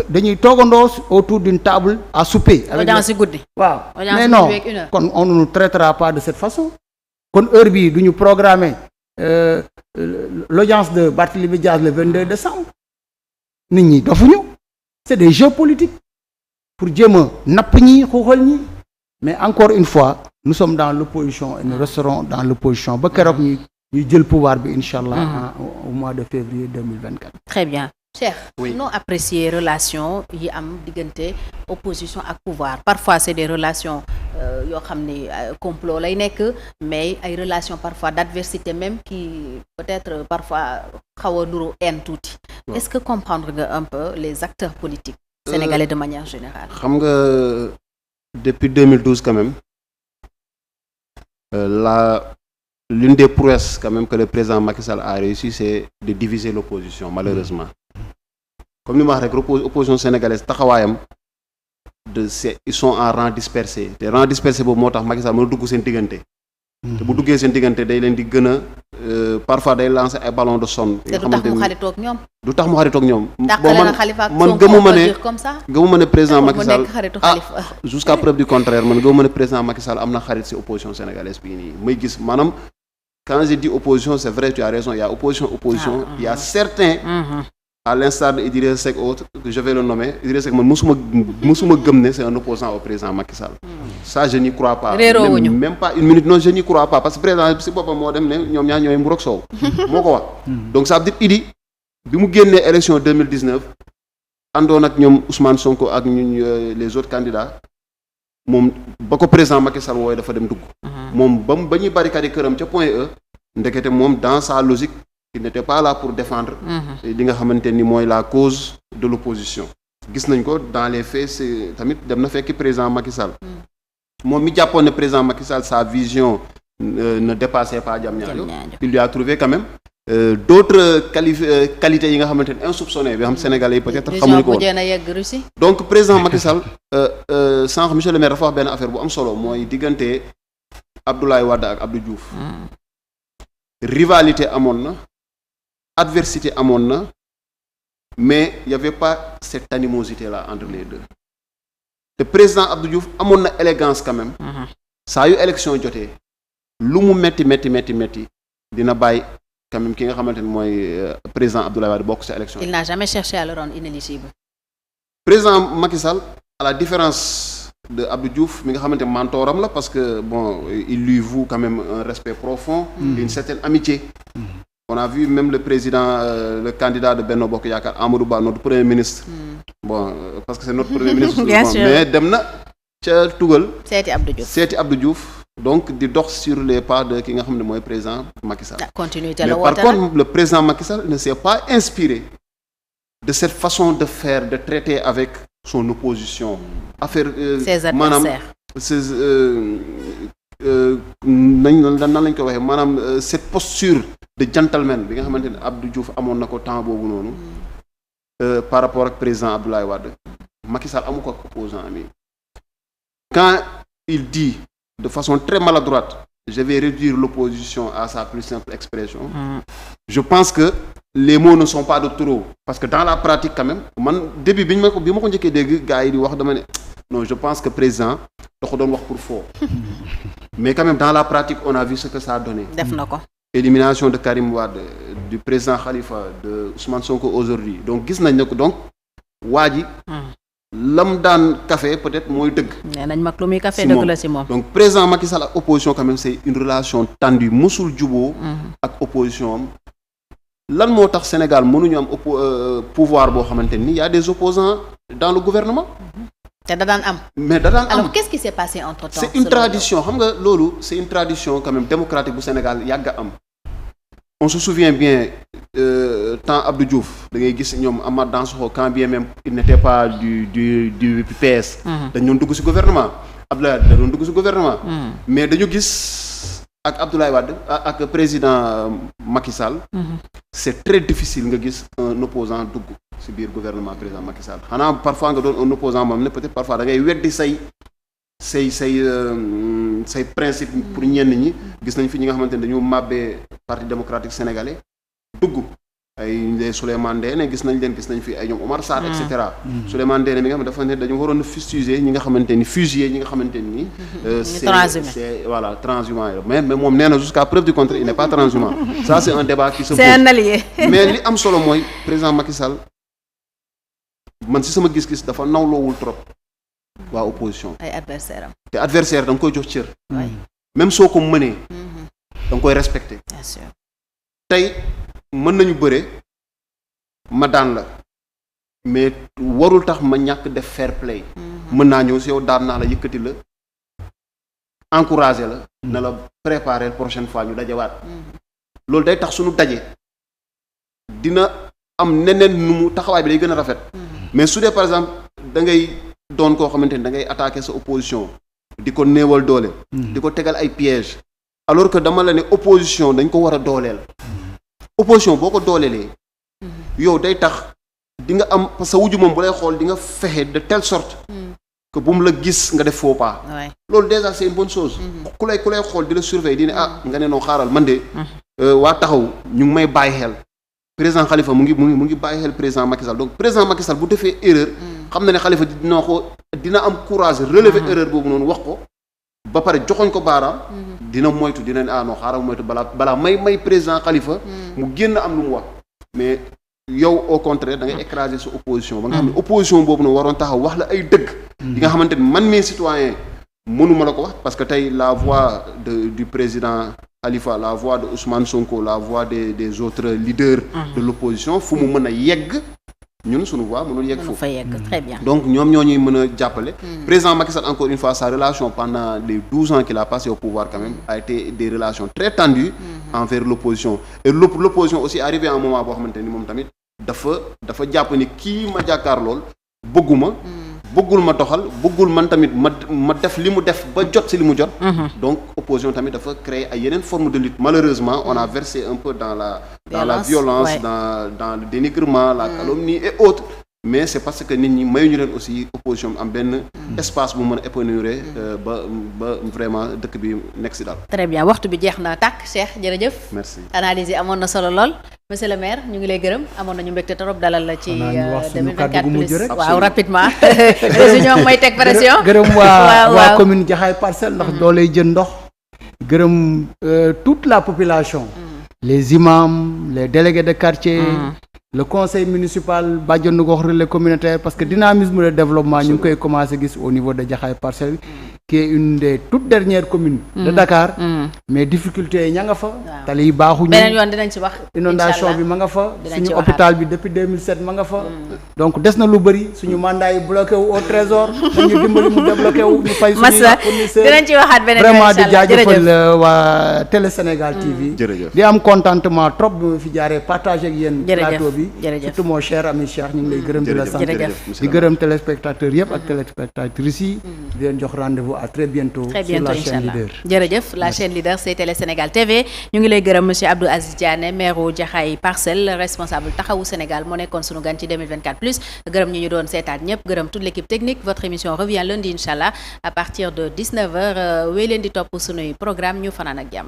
dañuy toogandoo autour d'une table à souper. audience guddi. waaw mais non kon on ne nous traitera pas de cette façon. kon heure bii du ñu programmer l'audience de Barthélémy Diaz le 22 décembre. nit ñi dofuñu. c'est des jeux politiques pour jéem a napp ñi xuuxal ñi. mais encore une fois nous sommes dans l'opposition et nous resterons dans l'opposition ba keroog ñu jël pouvoir bi incha allah au mois de février 2024. très bien. Cheikh, oui. noo apprécier relation yi am diggante opposition ak pouvoir parfois c'est des relations yoo xam ne complot lay nekk mais ay relations parfois d'adversité même qui peut-être parfois xaw a nuru haine tuuti. Est-ce que comprendre nga un peu les acteurs politiques sénégalais de manière générale. xam nga depuis 2012 quand même l'une des prouesses quand même que le président Macky Sall a réussi, c'est de diviser l'opposition malheureusement. Comme ni ma wax rek opposition sénégalaise taxawaayam ils sont en rang dispersé te rang dispersé boobu moo tax Macky Sall mën a dugg seen diggante. te bu duggee seen diggante day leen di gën a parfois day lancer ay ballons de sonde. te du tax mu xaritoog ñoom. du tax mu xaritoog ñoom. man gëmuma ne président Macky Sall jusqu'à preuve du contraire man gëmuma ne président Macky Sall am na xarit ci opposition sénégalaise bii nii may gis maanaam quand je dis opposition c'est vrai tu as raison il y a opposition il y a certains. À l'instar de Idrissa Seck autre que je vais le nommer Idrissa Seck man musuma gëm ne c'est un opposant au président Macky Sall. Ça je n'y crois pas. Même pas une minute non je n'y crois pas parce que président si boppam moo dem ne ñoom ñaar ñooy mburoog soow moo ko wax. Donc ça veut dire Idi bi mu génnee élection 2019 àndoon ak ñoom Ousmane Sonko ak ñun les autres candidats moom ba ko président Macky Sall wooye dafa dem dugg. moom ba ñuy barricade këram ca Point E ndekete moom dans sa logique. Il n'était pas là pour défendre li nga xamante ni mooy la cause de l'opposition gis nañ ko dans les faits c'est tamit dem na fekki président Macky Sall moom mi jàppoon ne président Macky Sall sa vision ne dépassait pas Diamniadio il lui a trouvé quand même d'autres qualités yi nga xamante ni insoupçonnées bi xam Sénégalais yi peut-être xamuñu ko woon donc président Macky Sall sànq monsieur le maire dafa wax benn affaire bu am solo mooy diggante Abdoulaye Wade ak Abdou Diouf rivalité amoon na adversité amoon na mais il y avait pas cette animosité là entre les deux te président Abdou Diouf amoon na élégance quand même saa yu élection jotee lu mu metti dina bàyyi quand même ki nga xamante ni mooy président Abdoulaye Wade bokk ci élection. Il n'a jamais cherché à le rendre inéligible. Président Macky Sall à la différence de Abdou Diouf mi nga xamante ni mentoram la parce que bon il lui voue quand même un respect profond une certaine amitié. On a vu même le président, le candidat de Benno Bokk Yaakaar Amadou Ba notre premier ministre. Bon parce que c'est notre premier ministre. Bien bon, sûr. mais dem na ca Tugal. seeti Abdou Diouf. Donc di dox sur les pas de ki nga xam ne mooy président Macky Sall. Continuité mais la par contre le président Macky Sall ne s'est pas inspiré de cette façon de faire de traiter avec son opposition. Affaire ses adversaires nan lañ ko waxee maanaam cette posture de gentleman bi nga xamante ne Abdou Diouf amoon na ko temps boobu noonu par rapport ak président Abdoulaye Wade Macky Sall amu ko ak opposant ami quand il dit de façon très maladroite je vais réduire l'opposition à sa plus simple expression je pense que les mots ne sont pas de trop parce que dans la pratique quand même man début bi ma ko njëkkee dégg gars yi di wax dama ne non je pense que président da ko doon wax pour faux mais quand même dans la pratique on a vu ce que ça a donné. def na ko. Élimination de Karim Wade du président Khalifa de Ousmane Sonko aujourd'hui donc gis nañ ne ko donc waa ji lam daan café peut-être mooy dëgg. nee nañ mag lu muy café dëgg la ci moom. donc président Macky Sall ak opposition quand même c'est une relation tendue musul juboo ak opposition am lan moo tax Sénégal mënuñu am pouvoir boo xamante ni y a des opposants dans le gouvernement. te da daan am. mais da daan am alors qu'est-ce qui s'est passé entre-temps. c'est une tradition xam nga loolu c'est une tradition quand même démocratique bu Sénégal yàgg a am. on se souvient bien temps Abdou Diouf da ngay gis ñoom Amath Dansokho quand bien même il n'était pas du PS. dañ doon dugg ci gouvernement Abdoulaye da doon dugg ci gouvernement. mais dañu gis ak Abdoulaye Wade ak président Macky Sall. c'est très difficile nga gis un opposant dugg ci biir gouvernement président Macky Sall xanaa parfois nga doon un opposant moom ne peut-être parfois da ngay weddi say principe pour ñenn ñi gis nañ fi ñi nga xamante ne dañu màbbee parti démocratique sénégalais dugg ay Souleymane Ndéné gis nañ fi ay ñoom Omar Sarr et cetera. Souleymane Ndéné mi nga xam ne dafa ne dañu waroon a fusiller ñi nga xamante ni c'est voilà transhumant mais moom nee na jusqu'à preuve du contraire il n'est pas transhumant. Ça c'est un débat qui se pose. C'est un allié. Mais li am solo mooy président Macky Sall man ci sama gis-gis dafa nawloowul trop waa opposition. ay adversaire am. te adversaire da nga koy jox cër. même soo ko mënee. da nga koy respecter. Bien sûr. tey mën nañu bëre ma daan la mais warul tax ma ñàkk def fair play. mën naa ñëw si yow daan naa la yëkkati la encourager la. na la préparer prochaine fois ñu dajewaat. loolu day tax suñu daje dina am neneen nu mu taxawaay bi day gën a rafet. mais su dee par exemple da ngay doon koo xamante ni da ngay attaquer sa opposition di ko néewal doole. di ko tegal ay pièges. alors que dama la ne opposition dañ ko war a dooleel. opposition boo ko dooleelee. yow day tax di nga am parce que wuju moom bu lay xool di nga fexe de telle sorte. que bu mu la gis nga def faux pas. loolu déjà c'est une bonne chose. ku lay xool di la surveiller di ne nga ne noo xaaral man de. waa taxaw ñu ngi may bàyyi xel. président Khalifa mu ngi bàyyi xel président Macky Sall donc président Macky Sall bu defee erreur. xam na ne Khalifa dina am courage relever erreur boobu noonu wax ko. ba pare joxoñ ko baaraam. dina moytu dina ne non xaaral moytu balaa may président Khalifa. mu génn am lu mu wax. mais yow au contraire da ngay écraser sa opposition. ba nga xam ne opposition boobu noonu waroon taxaw wax la ay dëgg. yi nga xamante ni man mes citoyen mënuma la ko wax parce que tey la voix du président Khalifa la voix de Ousmane Sonko la voix des autres leaders. de l'opposition fu mu mën a yegg. ñun suñu voix mënul yegg foofu très bien. donc ñoom ñoo ñuy mën a jàppale. président Macky Sall encore une fois sa relation pendant les 12 ans qu'il a passé au pouvoir quand même a été des relations très tendues. envers l'opposition et l'opposition aussi arrivé à un moment boo xamante ni moom tamit dafa jàpp ni kii ma jàkkaar lool bëggul ma doxal bëggul man tamit ma def li mu def ba jot ci li mu jot. donc opposition tamit dafa créer ay yeneen forme de lutte malheureusement on a versé un peu dans la violence dans le dénigrement la calomnie et autres mais c'est parce que nit ñi mayuñu leen aussi opposition am benn espace bu mën a épanouir ba vraiment dëkk bi nekk ci daal. très bien waxtu bi jeex na tàkk Cheikh jërëjëf. merci analyse yi amoon na solo lool. monsieur le maire ñu ngi lay gërëm amoon nañu mbégte trop dalal la ci 2024 plus waaw rapidement réunion mooy teg pression gërëm waa commune Jaxaay Parcelles ndax doo lay jën ndox gërëm toute la population les imams les délégués de quartier le conseil municipal bàjjenu gox relais communautaire parce que dynamisme de développement ñu ngi koy commencé gis au niveau de Jaxaay Parcelles qui est une des toutes dernières communes de Dakar mais difficulté yi ña nga fa tali yi baaxuñu beneen yoon dinañ ci wax inondation bi ma nga fa suñu hôpital bi depuis 2007 ma nga fa donc des na lu bëri suñu mandat yi bloqué wu au trésor dañu dimbali mu débloqué wu ñu fay suñu fournisseur dinañ ci waxaat beneen vraiment di jaajëfal waa Télé Sénégal TV di am contentement trop bi ma fi jaaree partagé ak yéen plateau bi surtout mon cher ami Cheikh ñu ngi lay gërëm di la sant di gërëm téléspectateurs yëpp ak téléspectatrices yi di leen jox rendez-vous à très bientôt sur la chaîne leader. jërëjëf la chaîne leader c'est Télé Sénégal TV ñu ngi lay gërëm monsieur Abdou Aziz Diané maire u Jaxaay Parcelles responsable taxawu Sénégal moo nekkoon sunu gan ci 2024 plus gërëm ñu doon seetaan ñëpp gërëm toute l'équipe technique votre émission revient lundi inchallah à partir de 19h wéy leen di topp sunuy programme ñu fanaan ak jàmm.